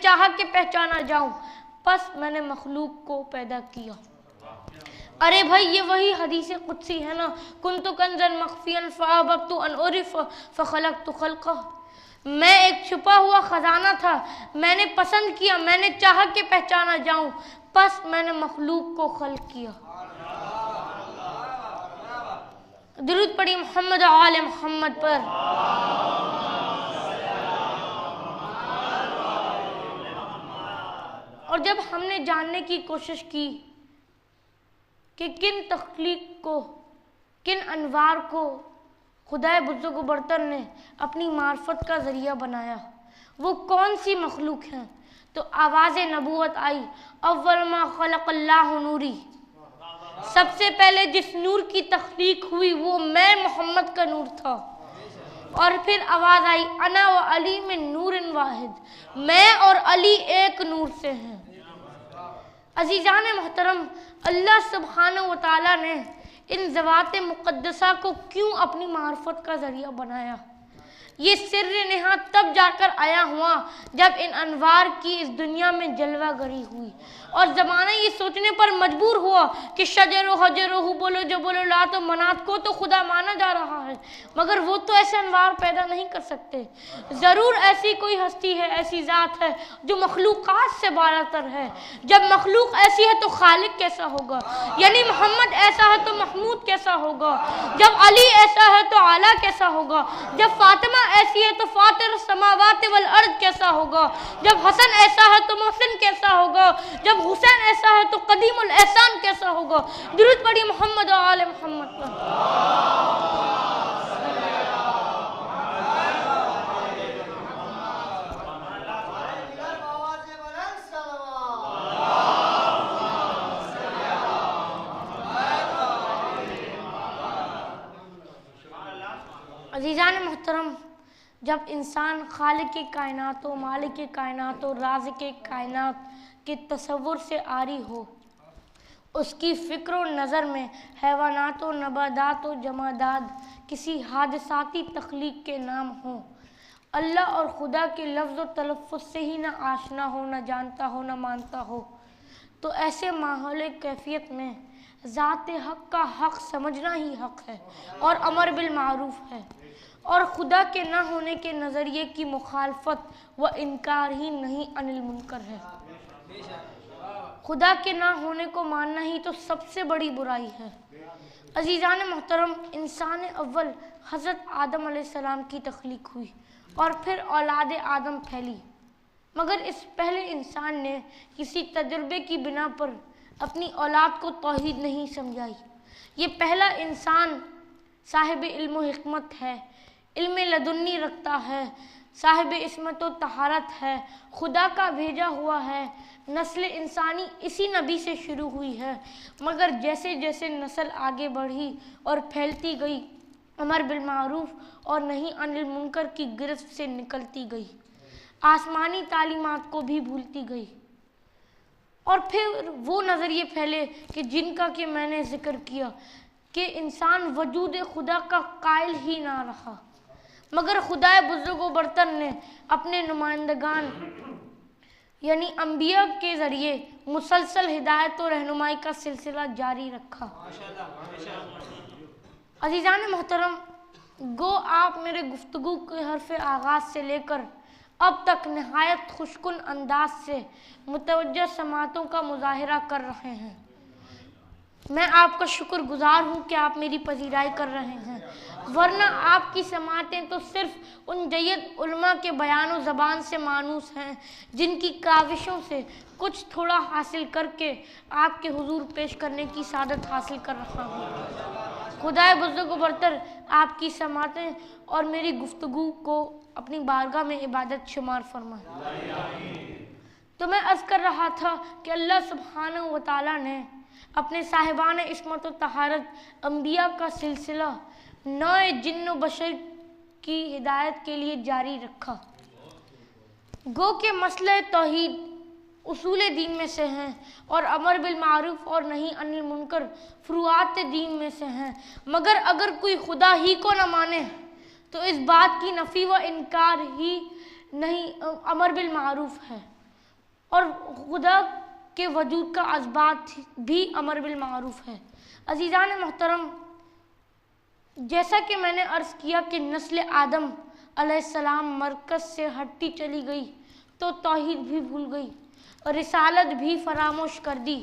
चाहा कि पहचाना जाऊं, बस मैंने मखलूक को पैदा किया। अरे भाई ये वही हदीस कुदसी है ना, कुन्तु कंज़न मख्फियन फअहबब्तु अन उरिफ़ फखलक़तु ख़ल्क़ह। मैं एक छुपा हुआ खजाना था, मैंने पसंद किया, मैंने चाहा कि पहचाना जाऊं, बस मैंने मखलूक को खल्क़ किया। दुरूद पढ़िए मोहम्मद आले मोहम्मद पर। और जब हमने जानने की कोशिश की कि किन तख्लीक को, किन अनवार को खुदाए बुज़ुर्ग बर्तर ने अपनी मार्फत का ज़रिया बनाया, वो कौन सी मखलूक हैं, तो आवाज़ नबूवत आई, अव्वल मा खलक़ल्लाहु नूरी। सबसे पहले जिस नूर की तख्लीक हुई वो मैं मोहम्मद का नूर था। और फिर आवाज़ आई, अना व अली में नूरिन वाहिद, मैं और अली एक नूर से हैं। अजीज़ान मोहतरम, अल्लाह सुब्हानहू व तआला ने इन ज़वात मुक़द्दसा को क्यों अपनी मार्फत का ज़रिया बनाया? ये सिर्र नेहा तब जाकर आया हुआ जब इन अनवार की इस दुनिया में जलवागरी हुई और ज़माना ये सोचने पर मजबूर हुआ कि शजर हजरहू बोलो जो बोलो लात और मनात को तो खुदा माना जा रहा है, मगर वो तो ऐसे अनवार पैदा नहीं कर सकते। ज़रूर ऐसी कोई हस्ती है, ऐसी ज़ात है जो मखलूक़ात से बालातर है। जब मखलूक ऐसी है तो खालिक कैसा होगा, यानी मोहम्मद ऐसा है तो महमूद कैसा होगा, जब अली ऐसा है तो आला कैसा होगा, जब फातिमा ऐसी है तो फातिर समावात वल अर्द कैसा होगा, जब हसन ऐसा है तो मोहसिन कैसा होगा, जब हुसैन ऐसा है तो कदीमुल एहसान कैसा होगा। दुरूद पढ़िए मोहम्मद और आले मोहम्मद पर। अज़ीज़ान मोहतरम, जब इंसान खालिक के कायनात व मालिक के कायनात व राज़ के कायनात के तसव्वुर से आरी हो, उसकी फ़िक्र और नज़र में हैवानात व नबादात व जमादात किसी हादसाती तख्लीक के नाम हो, अल्लाह और खुदा के लफ्ज़ व तलफ़्फ़ुज़ से ही ना आशना हो, ना जानता हो, ना मानता हो, तो ऐसे माहौल कैफियत में ज़ात हक़ का हक़ समझना ही हक़ है और अमर बिल मारूफ़ है, और खुदा के ना होने के नज़रिए की मुखालफत व इनकार ही नहीं अनिल मुनकर है। खुदा के ना होने को मानना ही तो सबसे बड़ी बुराई है। अजीज़ान मोहतरम, इंसान अव्वल हज़रत आदम अलैहिस्सलाम की तख्लीक हुई और फिर औलाद आदम फैली, मगर इस पहले इंसान ने किसी तजुर्बे की बिना पर अपनी औलाद को तौहीद नहीं समझाई। ये पहला इंसान साहिब इल्म व हिकमत है, इल्म लदुन्नी रखता है, साहिब इस्मत व तहारत है, खुदा का भेजा हुआ है। नस्ल इंसानी इसी नबी से शुरू हुई है, मगर जैसे जैसे नस्ल आगे बढ़ी और फैलती गई, अमर बिल मारूफ और नहीं अनिल मुनकर की गिरफ्त से निकलती गई, आसमानी तालीमात को भी भूलती गई। और फिर वो नज़रिए फैले कि जिनका कि मैंने जिक्र किया कि इंसान वजूद खुदा का कायल ही ना रहा, मगर खुदाए बुज़ुर्ग व बर्तर ने अपने नुमाइंदगान यानी अम्बिया के ज़रिए मुसलसल हिदायत और रहनुमाई का सिलसिला जारी रखा। अज़ीज़ान मोहतरम, गो आप मेरे गुफ्तगू के हरफ आगाज़ से लेकर अब तक नहायत खुशकुन अंदाज से मुतवज्जह समातों का मुजाहिरा कर रहे हैं। मैं आपका शुक्रगुजार हूँ कि आप मेरी पजीराई कर रहे हैं, वरना आपकी समातें तो सिर्फ उन जय्यद उलमा के बयान व ज़बान से मानूस हैं जिनकी काविशों से कुछ थोड़ा हासिल करके आपके हुजूर पेश करने की सादत हासिल कर रहा हूँ। खुदाए बुज़ुर्ग व बरतर आपकी समातें और मेरी गुफ्तगू को अपनी बारगाह में इबादत शुमार फरमाए। तो मैं अर्ज़ कर रहा था कि अल्लाह सुब्हानहू व तआला ने अपने साहिबान इस्मत व तहारत अम्बिया का सिलसिला नौ जिन्न बशर की हिदायत के लिए जारी रखा। गो के मसले तौहीद उसूल दीन में से हैं और अमर बिल मारूफ और नहीं अनिल मुनकर फ़ुरूआत दीन में से हैं, मगर अगर कोई खुदा ही को न माने तो इस बात की नफ़ी व इनकार ही नहीं अमर बिल मारूफ है। और खुदा के वजूद का अज़बात भी अमर बिल मारूफ है। अज़ीज़ान मोहतरम, जैसा कि मैंने अर्ज़ किया कि नस्ल आदम अलैहिस्सलाम मरकज़ से हटती चली गई तो तौहीद भी भूल गई और रिसालत भी फरामोश कर दी,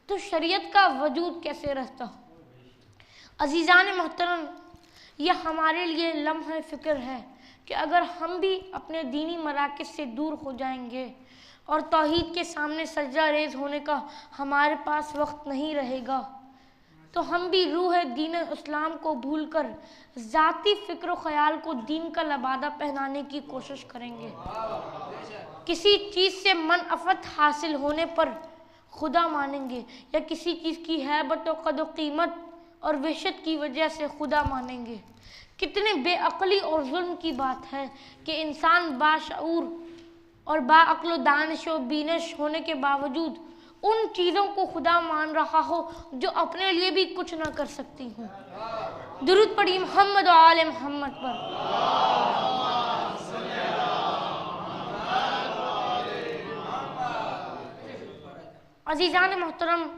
तो शरीयत का वजूद कैसे रहता। अज़ीज़ान मोहतरम, यह हमारे लिए लम्हा फ़िक्र है कि अगर हम भी अपने दीनी मराकिज़ से दूर हो जाएंगे और तौहीद के सामने सजदा रेज़ होने का हमारे पास वक्त नहीं रहेगा, तो हम भी रूह दीन इस्लाम को भूलकर ज़ाती फ़िक्र ख्याल को दीन का लबादा पहनाने की कोशिश करेंगे। किसी चीज़ से मनअफ़त हासिल होने पर खुदा मानेंगे या किसी चीज़ की हैबत व क़द्र क़ीमत और वहशत की वजह से खुदा मानेंगे। कितने बेअक़ली और जुल्म की बात है कि इंसान बाशऊर और बाअक़्ल दानिश व बीनश होने के बावजूद उन चीज़ों को खुदा मान रहा हो जो अपने लिए भी कुछ ना कर सकती हूँ। दुरूद पढ़िए मोहम्मद व आले मोहम्मद पर। अज़ीज़ान मोहतरम,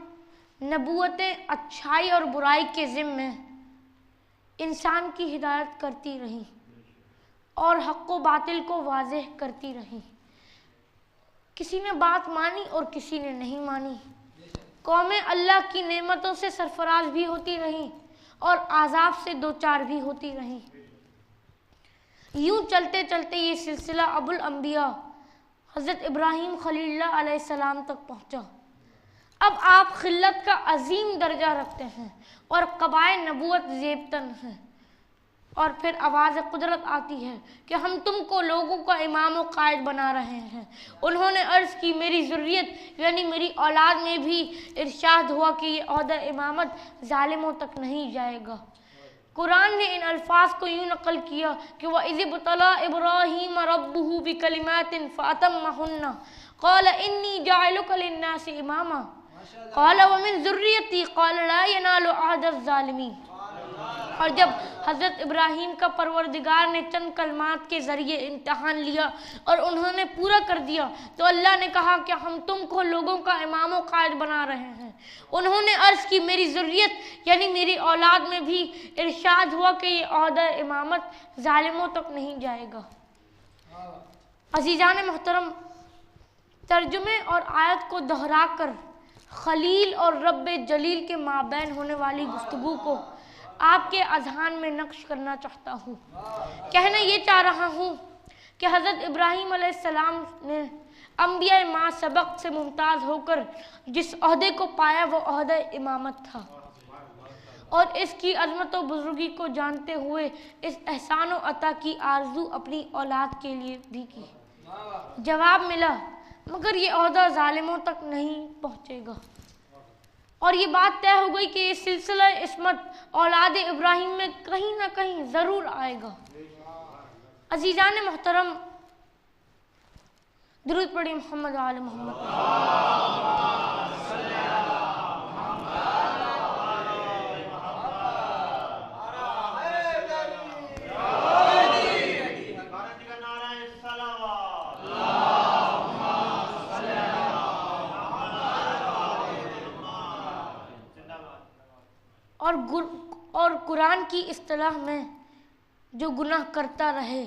नबूवतें अच्छाई और बुराई के ज़िम्मे इंसान की हिदायत करती रहीं और हक़ व बातिल को वाज़ेह करती रहीं। किसी ने बात मानी और किसी ने नहीं मानी। कौमें अल्लाह की नेमतों से सरफराज भी होती रहीं और आज़ाब से दो चार भी होती रहीं। यूं चलते चलते ये सिलसिला अबुल अंबिया हज़रत इब्राहीम खलीलुल्लाह अलैहिस्सलाम तक पहुँचा। अब आप खिल्लत का अजीम दर्जा रखते हैं और क़बाए नबूवत ज़ेबतन हैं, और फिर आवाज़ कुदरत आती है कि हम तुमको लोगों का इमाम व कायद बना रहे हैं। उन्होंने अर्ज़ की, मेरी ज़ुर्रियत यानी मेरी औलाद में भी इरशाद हुआ कि ये ओहदा इमामत ज़ालिमों तक नहीं जाएगा। कुरान ने इन अल्फाज को यूँ नकल किया कि वह इज़्बतला इब्राहीम रब्बुहु बिकलिमातिन फ़अतम्महुन्ना क़ाल इन्नी जाइलुका लिन्नासि इमामा क़ाल व मिन ज़ुर्रियती क़ाल ला यनालु अहदज़ ज़ालिमीन। और जब हज़रत इब्राहीम का परवरदिगार ने चंद कलमात के ज़रिए इम्तहान लिया और उन्होंने पूरा कर दिया, तो अल्लाह ने कहा कि हम तुमको लोगों का इमाम व कायद बना रहे हैं। उन्होंने अर्ज़ की, मेरी ज़ुर्रियत यानी मेरी औलाद में भी इरशाद हुआ कि ये ओहदा इमामत ज़ालिमों तक नहीं जाएगा। अज़ीज़ान मोहतरम, तर्जुमे और आयत को दोहरा कर खलील और रब्बे जलील के माबैन होने वाली गुफ्तगू को आपके अज़हान में नक्श करना चाहता हूँ। कहना ये चाह रहा हूँ कि हज़रत इब्राहीम अलैहिस्सलाम ने अंबिया माँ सबक से मुमताज़ होकर जिस ओहदे को पाया वो ओहदा इमामत था, और इसकी अज़मत व बुज़ुर्गी को जानते हुए इस एहसान व अता की आरज़ू अपनी औलाद के लिए भी की। जवाब मिला, मगर ये ओहदा ज़ालिमों तक नहीं पहुँचेगा। और ये बात तय हो गई कि ये सिलसिला इस्मत औलाद इब्राहीम में कहीं ना कहीं ज़रूर आएगा। अज़ीज़ान मोहतरम, दुरूद पढ़िए मोहम्मद व आले मोहम्मद। और कुरान की इस्तिलाह में जो गुनाह करता रहे,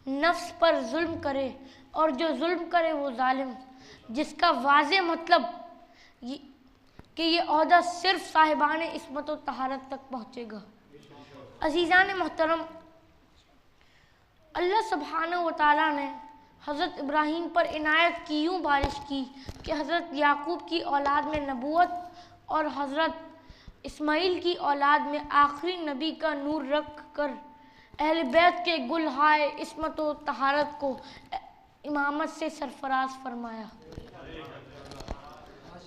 नफ्स पर जुल्म करे, और जो जुल्म करे वो जालिम, जिसका वाज़े मतलब कि ये ओहदा सिर्फ साहिबान इस्मत व तहारत तक पहुँचेगा। अज़ीज़ान मोहतरम, अल्लाह सुब्हानहू व तआला ने हज़रत इब्राहीम पर इनायत की यूँ बारिश की कि हज़रत याकूब की औलाद में नबूवत और हज़रत इस्माइल की औलाद में आखिरी नबी का नूर रख कर अहले बैत के गुलहाए इस्मत व तहारत को इमामत से सरफराज फरमाया।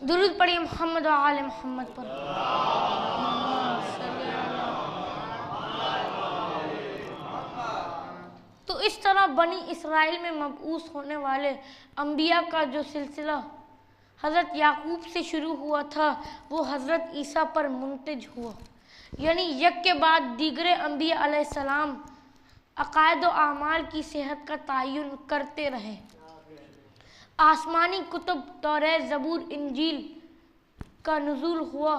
दुरूद पढ़िए मोहम्मद व आले मोहम्मद पर। तो इस तरह बनी इसराइल में मबऊस होने वाले अंबिया का जो सिलसिला हज़रत याकूब से शुरू हुआ था वो हज़रत ईसा पर मुंतज हुआ, यानी यक के बाद दीगरे अंबिया अलैहिस्सलाम अक़ायद व आमाल की सेहत का तयन करते रहे। आसमानी कुतुब तौरात, ज़बूर, इंजील का नुज़ूल हुआ।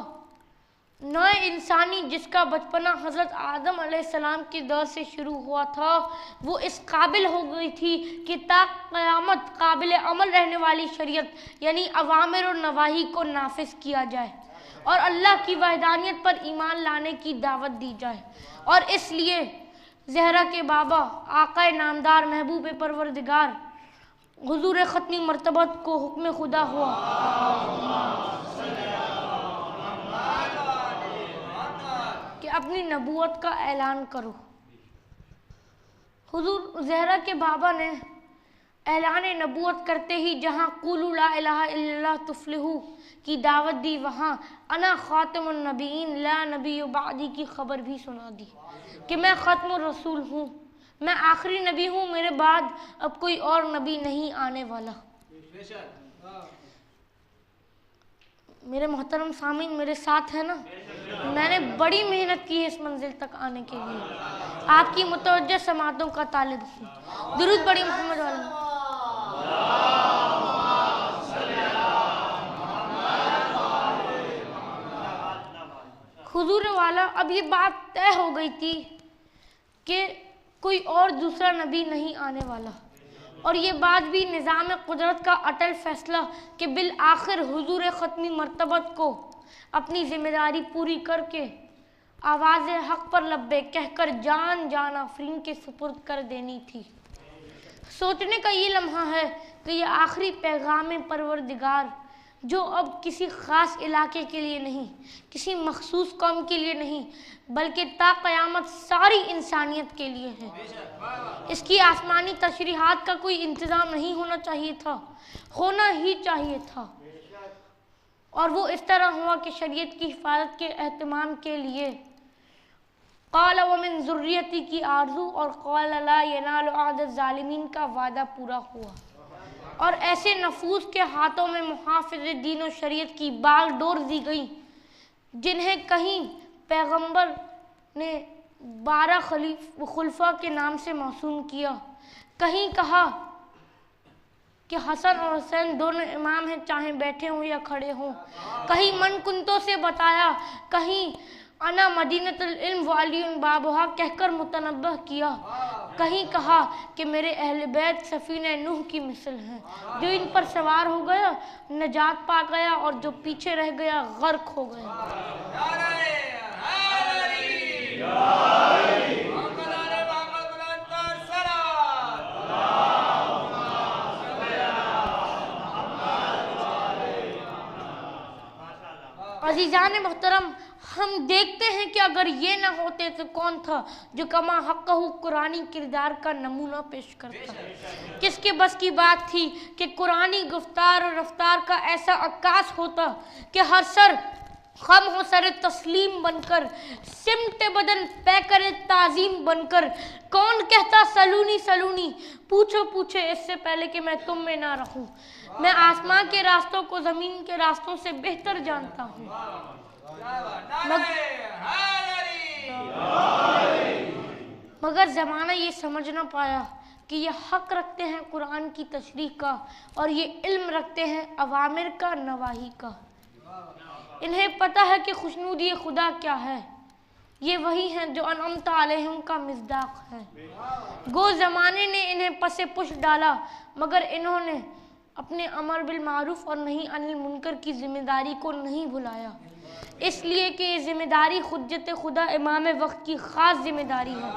नए इंसानी जिसका बचपना हज़रत आदम अलैहिस्सलाम के दौर से शुरू हुआ था, वो इस काबिल हो गई थी कि ता क़यामत काबिल अमल रहने वाली शरीयत यानी अवामिर और नवाही को नाफिज किया जाए और अल्लाह की वहदानियत पर ईमान लाने की दावत दी जाए। और इसलिए ज़हरा के बाबा आक़ाए नामदार महबूब परवरदिगार हुज़ूर ख़त्मी मर्तबत को हुक्म खुदा हुआ कि अपनी नबूवत का ऐलान करो। हुज़ूर ज़हरा के बाबा ने ऐलान नबूवत करते ही जहाँ क़ूलू ला इलाहा इल्लल्लाह तुफ़्लिहू की दावत दी, वहाँ अना ख़ातिमुन नबीयीन ला नबिय्यु बादी की खबर भी सुना दी कि मैं ख़त्मुर रसूल हूँ, मैं आखिरी नबी हूँ, मेरे बाद अब कोई और नबी नहीं आने वाला। मेरे मोहतरम सामीन मेरे साथ है ना, मैंने बड़ी मेहनत की है इस मंजिल तक आने के लिए, आपकी मुतवज्जह समातों का तालिब हूँ। दुरूद पढ़िए मोहम्मद वाले। हुजूर वाला अब ये बात तय हो गई थी कि कोई और दूसरा नबी नहीं आने वाला, और ये बात भी निज़ाम कुदरत का अटल फैसला कि बिल आखिर हुजूर ख़त्मी मर्तबत को अपनी ज़िम्मेदारी पूरी करके आवाज़ हक़ पर लब्बे कहकर जान आफरीन के सुपुर्द कर देनी थी। सोचने का ये लम्हा है कि यह आखिरी पैगाम परवरदिगार जो अब किसी ख़ास इलाके के लिए नहीं, किसी मखसूस कौम के लिए नहीं, बल्कि ता क़यामत सारी इंसानियत के लिए है। इसकी आसमानी तशरीहात का कोई इंतज़ाम नहीं होना चाहिए था, होना ही चाहिए था, और वो इस तरह हुआ कि शरीयत की हिफाजत के एहतमाम के लिए क़ाल व मिन ज़ुर्रियती की आरज़ू और क़ाल ला यनालु अहद ज़ालिमीन का वादा पूरा हुआ, और ऐसे नफूस के हाथों में मुहाफ़िज़ दीन और शरीयत की बाल डोर दी गई जिन्हें कहीं पैगंबर ने 12 खुलफा के नाम से मौसूम किया, कहीं कहा कि हसन और हुसैन दोनों इमाम हैं चाहे बैठे हों या खड़े हों, कहीं मन कुंतों से बताया, कहीं अना मदीनतुल इल्म वालियुन बाबुहा कहकर मुतनब्बह किया, कहीं कहा कि मेरे अहले बैत सफीने नूह की मिसल हैं, जो इन पर सवार हो गया नजात पा गया और जो पीछे रह गया गर्क हो गया। अज़ीज़ान मोहतरम, हम देखते हैं कि अगर ये ना होते तो कौन था जो कमा हक़्क़हू कुरानी किरदार का नमूना पेश करता। किसके बस की बात थी कि कुरानी गुफ्तार और रफ्तार का ऐसा अक्कास होता कि हर सर खम हो सर तस्लीम बनकर, सिमटे बदन पैकर ताज़ीम बनकर, कौन कहता सलूनी सलूनी, पूछो पूछे इससे पहले कि मैं तुम में ना रहूं। मैं आसमां के रास्तों को ज़मीन के रास्तों से बेहतर जानता हूँ, मगर ज़माना ये समझ ना पाया कि ये हक़ रखते हैं कुरान की तशरीह का और ये इल्म रखते हैं अवामिर का नवाही का। इन्हें पता है कि खुशनूदी खुदा क्या है, ये वही हैं जो अनअमत अलैहिम का मिज़दाक़ है। गो ज़माने ने इन्हें पसे पुश डाला, मगर इन्होंने अपने अमर बिल मारूफ और नहीं अनिल मुनकर की जिम्मेदारी को नहीं भुलाया, इसलिए कि ये जिम्मेदारी हुज्जत खुदा इमाम वक्त की ख़ास जिम्मेदारी है।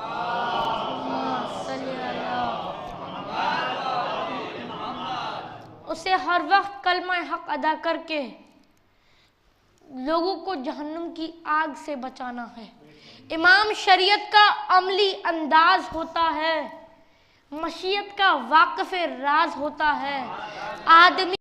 उसे हर वक्त कलमा हक़ अदा करके लोगों को जहन्नुम की आग से बचाना है। इमाम शरीयत का अमली अंदाज होता है, मशीयत का वाक़िफ़ राज होता है। आदमी